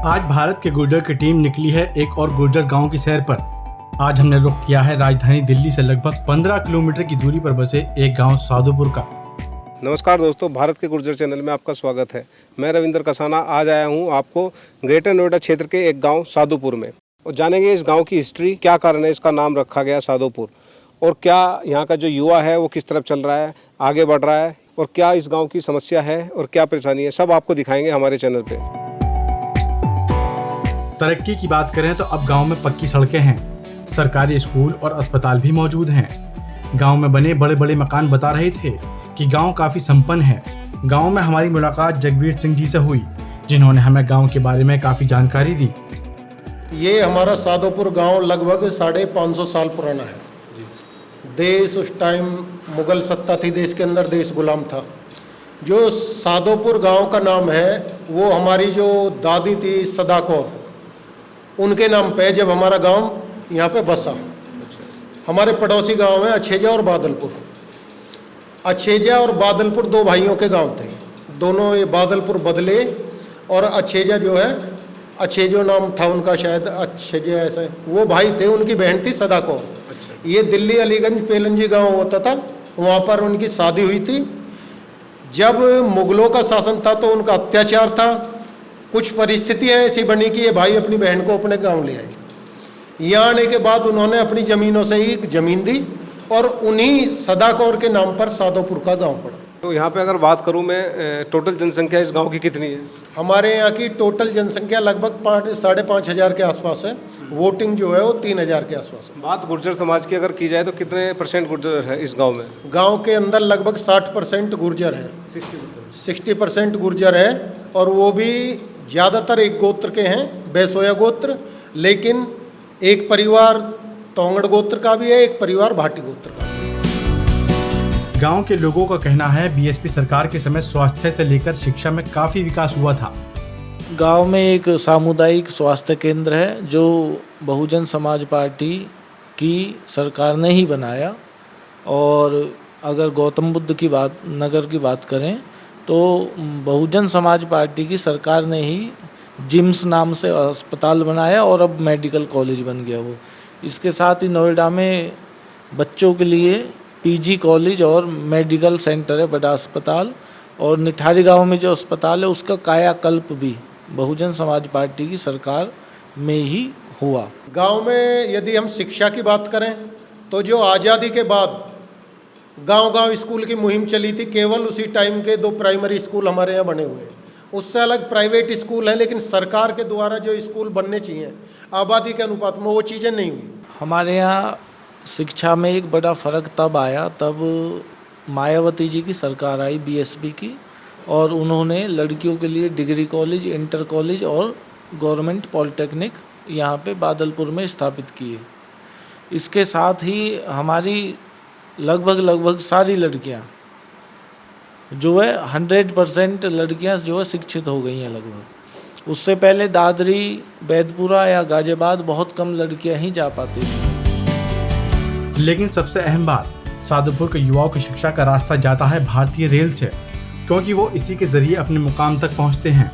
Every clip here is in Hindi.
आज भारत के गुर्जर की टीम निकली है एक और गुर्जर गांव की सैर पर। आज हमने रुख किया है राजधानी दिल्ली से लगभग 15 किलोमीटर की दूरी पर बसे एक गांव साधुपुर का। नमस्कार दोस्तों, भारत के गुर्जर चैनल में आपका स्वागत है। मैं रविंद्र कसाना आज आया हूं आपको ग्रेटर नोएडा क्षेत्र के एक गांव साधुपुर में, और जानेंगे इस गांव की हिस्ट्री, क्या कारण है इसका नाम रखा गया साधुपुर, और क्या यहाँ का जो युवा है वो किस तरफ चल रहा है, आगे बढ़ रहा है, और क्या इस गाँव की समस्या है और क्या परेशानी है, सब आपको दिखाएंगे हमारे चैनल पर। तरक्की की बात करें तो अब गांव में पक्की सड़कें हैं, सरकारी स्कूल और अस्पताल भी मौजूद हैं। गांव में बने बड़े बड़े मकान बता रहे थे कि गांव काफी संपन्न है। गांव में हमारी मुलाकात जगवीर सिंह जी से हुई, जिन्होंने हमें गांव के बारे में काफी जानकारी दी। ये हमारा साधुपुर गांव लगभग 550 साल पुराना है। देश उस टाइम मुगल सत्ता थी, देश के अंदर देश गुलाम था। जो साधुपुर गांव का नाम है वो हमारी जो दादी थी सदा कौर, उनके नाम पे जब हमारा गांव यहाँ पे बसा। हमारे पड़ोसी गांव हैं अछेजा और बादलपुर। अछेजा और बादलपुर दो भाइयों के गांव थे, दोनों ये बादलपुर बदले और अछेजा जो है, अछेजो नाम था उनका शायद, अछेजा ऐसा, वो भाई थे, उनकी बहन थी सदा कौर। ये दिल्ली अलीगंज पेलंजी गांव होता था, वहाँ पर उनकी शादी हुई थी। जब मुगलों का शासन था तो उनका अत्याचार था। कुछ परिस्थितियाँ ऐसी बनी कि ये भाई अपनी बहन को अपने गांव ले आए। यहाँ आने के बाद उन्होंने अपनी ज़मीनों से ही ज़मीन दी और उन्हीं सदा कौर के नाम पर साधुपुर का गांव पड़ा। तो यहाँ पे अगर बात करूँ मैं, टोटल जनसंख्या इस गांव की कितनी है? हमारे यहाँ की टोटल जनसंख्या लगभग 5,500 के आसपास है। वोटिंग जो है वो 3,000 के आसपास है। बात गुर्जर समाज की अगर की जाए तो कितने % गुर्जर है इस गांव में? गांव के अंदर लगभग 60% गुर्जर है। 60% गुर्जर है, और वो भी ज़्यादातर एक गोत्र के हैं, बैसोया गोत्र, लेकिन एक परिवार तोंगड़ गोत्र का भी है, एक परिवार भाटी गोत्र का। गांव के लोगों का कहना है बीएसपी सरकार के समय स्वास्थ्य से लेकर शिक्षा में काफी विकास हुआ था। गांव में एक सामुदायिक स्वास्थ्य केंद्र है जो बहुजन समाज पार्टी की सरकार ने ही बनाया। और अगर गौतम बुद्ध की बात, नगर की बात करें तो बहुजन समाज पार्टी की सरकार ने ही जिम्स नाम से अस्पताल बनाया और अब मेडिकल कॉलेज बन गया वो। इसके साथ ही नोएडा में बच्चों के लिए पीजी कॉलेज और मेडिकल सेंटर है, बड़ा अस्पताल। और निठारी गांव में जो अस्पताल है उसका कायाकल्प भी बहुजन समाज पार्टी की सरकार में ही हुआ। गांव में यदि हम शिक्षा की बात करें तो जो आज़ादी के बाद गांव-गांव स्कूल की मुहिम चली थी, केवल उसी टाइम के 2 प्राइमरी स्कूल हमारे यहाँ बने हुए हैं। उससे अलग प्राइवेट स्कूल है, लेकिन सरकार के द्वारा जो स्कूल बनने चाहिए आबादी के अनुपात में, वो चीज़ें नहीं हुई। हमारे यहाँ शिक्षा में एक बड़ा फ़र्क तब आया, तब मायावती जी की सरकार आई बीएसपी की, और उन्होंने लड़कियों के लिए डिग्री कॉलेज, इंटर कॉलेज और गवर्नमेंट पॉलिटेक्निक यहाँ पे बादलपुर में स्थापित किए। इसके साथ ही हमारी लगभग सारी लड़कियाँ जो है 100% लड़कियाँ जो है शिक्षित हो गई हैं लगभग। उससे पहले दादरी, बैदपुरा या गाजियाबाद बहुत कम लड़कियाँ ही जा पाती थी। लेकिन सबसे अहम बात, साधुपुर के युवाओं की शिक्षा का रास्ता जाता है भारतीय रेल से, क्योंकि वो इसी के जरिए अपने मुकाम तक पहुंचते हैं।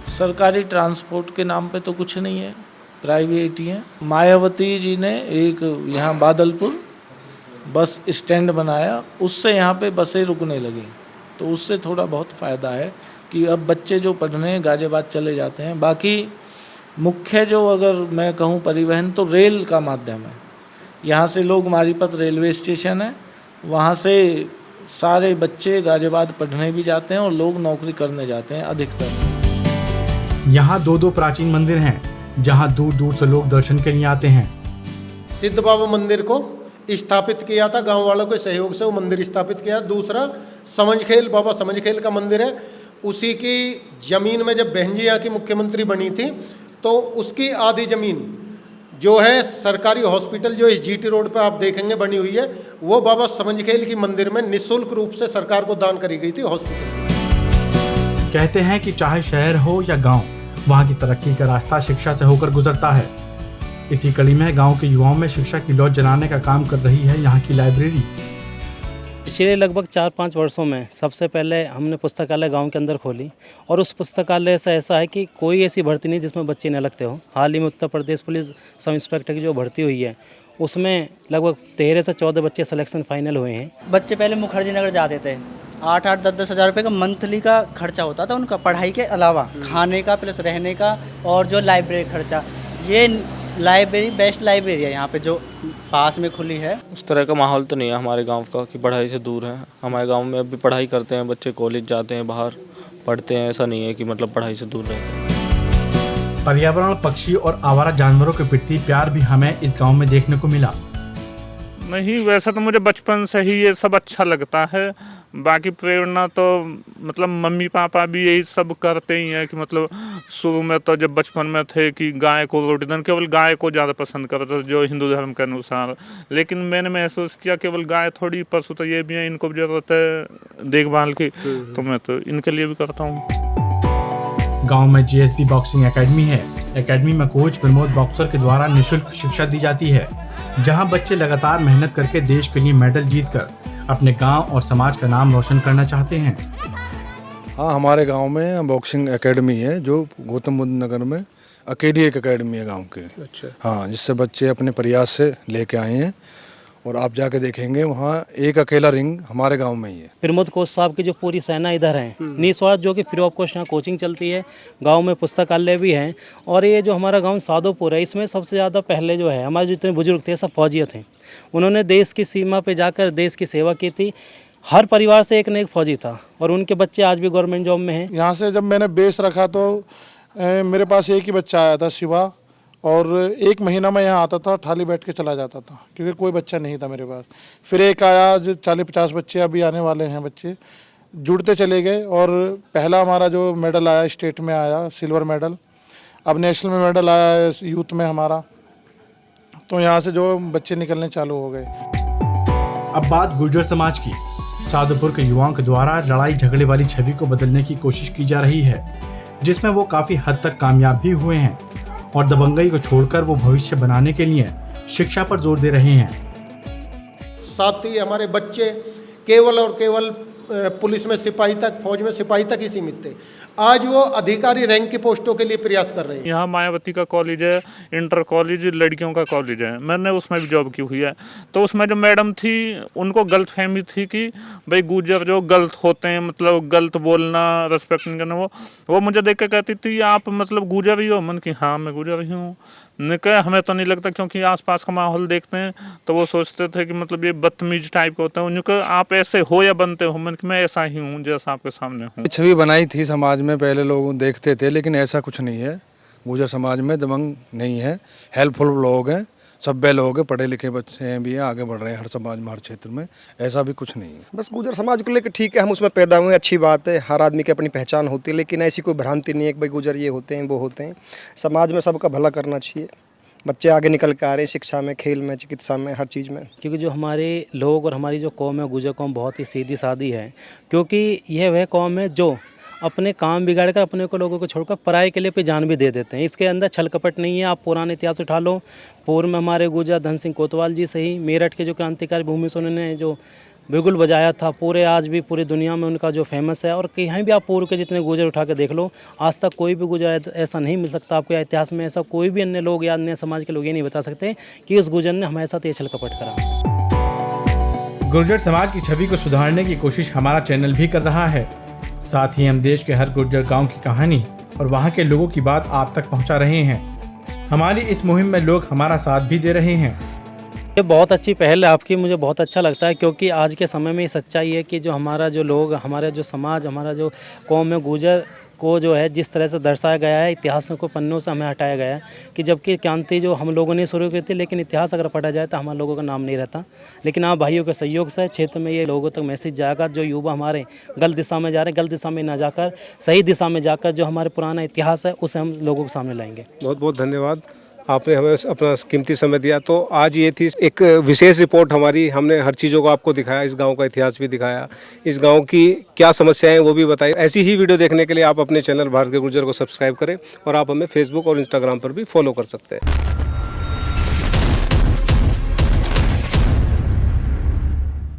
सरकारी ट्रांसपोर्ट के नाम पे तो कुछ नहीं है, प्राइवेट ही है। मायावती जी ने एक यहाँ बादलपुर बस स्टैंड बनाया, उससे यहाँ पे बसें रुकने लगी, तो उससे थोड़ा बहुत फ़ायदा है कि अब बच्चे जो पढ़ने गाजियाबाद चले जाते हैं। बाकी मुख्य जो अगर मैं कहूँ परिवहन, तो रेल का माध्यम है। यहाँ से लोग मारीपत रेलवे स्टेशन है, वहाँ से सारे बच्चे गाजियाबाद पढ़ने भी जाते हैं और लोग नौकरी करने जाते हैं अधिकतर। यहाँ 2 प्राचीन मंदिर हैं जहाँ दूर दूर से लोग दर्शन के लिए आते हैं। सिद्ध बाबा मंदिर को स्थापित किया था, गांव वालों के सहयोग से वो मंदिर स्थापित किया। दूसरा समझखेल, बाबा समझखेल का मंदिर है। उसी की ज़मीन में जब बहन जी यहाँ की मुख्यमंत्री बनी थी तो उसकी आधी ज़मीन जो है सरकारी हॉस्पिटल जो इस जीटी रोड पे आप देखेंगे बनी हुई है, वो बाबा समझखेल की मंदिर में निःशुल्क रूप से सरकार को दान करी गई थी हॉस्पिटल। कहते हैं कि चाहे शहर हो या गाँव, वहाँ की तरक्की का रास्ता शिक्षा से होकर गुजरता है। इसी कड़ी में गांव के युवाओं में शिक्षा की लौ जलाने का काम कर रही है यहाँ की लाइब्रेरी। पिछले लगभग 4-5 वर्षों में सबसे पहले हमने पुस्तकालय गांव के अंदर खोली और उस पुस्तकालय से ऐसा है कि कोई ऐसी भर्ती नहीं जिसमें बच्चे न लगते हो। हाल ही में Uttar Pradesh police sub inspector की जो भर्ती हुई है उसमें लगभग 13 से 14 बच्चे सिलेक्शन फाइनल हुए हैं। बच्चे पहले मुखर्जी नगर जाते थे, 8-8 10-10 हज़ार रुपये का मंथली का खर्चा होता था उनका, पढ़ाई के अलावा खाने का प्लस रहने का और जो लाइब्रेरी खर्चा। ये लाइब्रेरी बेस्ट लाइब्रेरी है यहाँ पे जो पास में खुली है। उस तरह का माहौल तो नहीं है हमारे गांव का कि पढ़ाई से दूर है। हमारे गांव में अभी पढ़ाई करते हैं बच्चे, कॉलेज जाते हैं, बाहर पढ़ते हैं। ऐसा नहीं है कि मतलब पढ़ाई से दूर रहते हैं। पर्यावरण, पक्षी और आवारा जानवरों के प्रति प्यार भी हमें इस गांव में देखने को मिला। नहीं, वैसे तो मुझे बचपन से ही ये सब अच्छा लगता है। बाकी प्रेरणा तो मतलब मम्मी पापा भी यही सब करते ही हैं कि मतलब शुरू में तो जब बचपन में थे कि गाय को रोटी देना, केवल गाय को ज़्यादा पसंद करते थे जो हिंदू धर्म के अनुसार। लेकिन मैंने महसूस किया केवल गाय थोड़ी, पशु तो ये भी हैं, इनको भी जरूरत है देखभाल की, तो मैं तो इनके लिए भी करता हूँ। गांव में जीएसबी बॉक्सिंग एकेडमी है। एकेडमी में कोच प्रमोद बॉक्सर के द्वारा निःशुल्क शिक्षा दी जाती है, जहां बच्चे लगातार मेहनत करके देश के लिए मेडल जीतकर अपने गांव और समाज का नाम रोशन करना चाहते हैं। हाँ, हमारे गांव में बॉक्सिंग एकेडमी है जो गौतम बुद्ध नगर में अकेली एक एकेडमी है गांव की। अच्छा। हाँ, जिससे बच्चे अपने प्रयास से लेके आए हैं और आप जाके देखेंगे वहाँ एक अकेला रिंग हमारे गांव में ही है। प्रमोद कोच साहब की जो पूरी सेना इधर है निस्वार्थ, जो कि फ्री ऑफ कॉस्ट यहाँ कोचिंग चलती है। गांव में पुस्तकालय भी है और ये जो हमारा गांव सादोपुर है इसमें सबसे ज़्यादा पहले जो है हमारे जितने बुजुर्ग थे सब फौजी थे। उन्होंने देश की सीमा पे जाकर देश की सेवा की थी। हर परिवार से एक न एक फौजी था और उनके बच्चे आज भी गवर्नमेंट जॉब में हैं। यहाँ से जब मैंने बेस रखा तो मेरे पास एक ही बच्चा आया था शिवा, और 1 महीना में यहाँ आता था, थाली बैठ के चला जाता था क्योंकि कोई बच्चा नहीं था मेरे पास। फिर एक आया जो 40-50 बच्चे अभी आने वाले हैं, बच्चे जुड़ते चले गए और पहला हमारा जो मेडल आया स्टेट में आया सिल्वर मेडल, अब नेशनल में मेडल आया यूथ में हमारा। तो यहाँ से जो बच्चे निकलने चालू हो गए। अब बात गुर्जर समाज की। सादोपुर के युवाओं के द्वारा लड़ाई झगड़े वाली छवि को बदलने की कोशिश की जा रही है, जिसमें वो काफी हद तक कामयाब भी हुए हैं और दबंगई को छोड़कर वो भविष्य बनाने के लिए शिक्षा पर जोर दे रहे हैं। साथ ही हमारे बच्चे केवल और केवल पुलिस में सिपाही तक, फौज में सिपाही तक ही सीमित थे, आज वो अधिकारी रैंक की पोस्टों के लिए प्रयास कर रहे हैं। यहाँ मायावती का कॉलेज है, इंटर कॉलेज लड़कियों का कॉलेज है, मैंने उसमें भी जॉब की हुई है। तो उसमें जो मैडम थी उनको गलत फहमी थी कि भाई गुर्जर जो गलत होते हैं, मतलब गलत बोलना, रेस्पेक्ट नहीं करना। वो मुझे देख के कहती थी आप मतलब गुर्जर ही हो? मन की हाँ मैं गुर्जर ही हूँ। ने कहा हमें तो नहीं लगता, क्योंकि आसपास का माहौल देखते हैं तो वो सोचते थे कि मतलब ये बदतमीज टाइप के होते हैं। उनका आप ऐसे हो या बनते हो, मन कि मैं ऐसा ही हूँ जैसा आपके सामने हूँ। छवि बनाई थी समाज में, पहले लोग देखते थे, लेकिन ऐसा कुछ नहीं है। गुर्जर समाज में दबंग नहीं है, हेल्पफुल लोग हैं, सभ्य लोग हैं, पढ़े लिखे बच्चे हैं भी हैं, आगे बढ़ रहे हैं हर समाज में, हर क्षेत्र में। ऐसा भी कुछ नहीं है। बस गुर्जर समाज को लेकर ठीक है, हम उसमें पैदा हुए, अच्छी बात है, हर आदमी की अपनी पहचान होती है, लेकिन ऐसी कोई भ्रांति नहीं है कि भाई गुर्जर ये होते हैं वो होते हैं। समाज में सबका भला करना चाहिए। बच्चे आगे निकल के आ रहे हैं शिक्षा में, खेल में, चिकित्सा में, हर चीज़ में। क्योंकि जो हमारे लोग और हमारी जो कौम है गुर्जर कौम बहुत ही सीधी सादी है, क्योंकि यह वह कौम है जो अपने काम बिगाड़ कर अपने को लोगों को छोड़कर पराये के लिए पे जान भी दे देते हैं। इसके अंदर छल कपट नहीं है। आप पुराने इतिहास उठा लो, पूर्व में हमारे गुर्जर धन सिंह कोतवाल जी से ही मेरठ के जो क्रांतिकारी भूमि से उन्होंने जो बिगुल बजाया था, पूरे आज भी पूरी दुनिया में उनका जो फेमस है। और कहीं भी आप पूर्व के जितने गुर्जर उठा के देख लो, आज तक कोई भी गुर्जर ऐसा नहीं मिल सकता आपको, इतिहास में ऐसा कोई भी अन्य लोग या अन्य समाज के लोग ये नहीं बता सकते कि उस गुर्जर ने हमारे साथ ये छल कपट करा। गुर्जर समाज की छवि को सुधारने की कोशिश हमारा चैनल भी कर रहा है। साथ ही हम देश के हर गुर्जर गांव की कहानी और वहां के लोगों की बात आप तक पहुंचा रहे हैं। हमारी इस मुहिम में लोग हमारा साथ भी दे रहे हैं। ये बहुत अच्छी पहल है आपकी, मुझे बहुत अच्छा लगता है, क्योंकि आज के समय में ये सच्चाई है कि जो हमारा जो लोग, हमारा जो समाज, हमारा जो कौम में गुर्जर को जो है जिस तरह से दर्शाया गया है, इतिहास को पन्नों से हमें हटाया गया है कि जबकि क्रांति जो हम लोगों ने शुरू की थी, लेकिन इतिहास अगर पढ़ा जाए तो हमारे लोगों का नाम नहीं रहता। लेकिन आप भाइयों के सहयोग से क्षेत्र में ये लोगों तक मैसेज जाएगा। जो युवा हमारे गलत दिशा में जा रहे हैं, गलत दिशा में ना जाकर सही दिशा में जाकर जो हमारे पुराना इतिहास है उसे हम लोगों के सामने लाएंगे। बहुत बहुत धन्यवाद, आपने हमें अपना कीमती समय दिया। तो आज ये थी एक विशेष रिपोर्ट हमारी, हमने हर चीज़ों को आपको दिखाया, इस गांव का इतिहास भी दिखाया, इस गांव की क्या समस्याएं वो भी बताई। ऐसी ही वीडियो देखने के लिए आप अपने चैनल भारत के गुर्जर को सब्सक्राइब करें और आप हमें फेसबुक और इंस्टाग्राम पर भी फॉलो कर सकते हैं।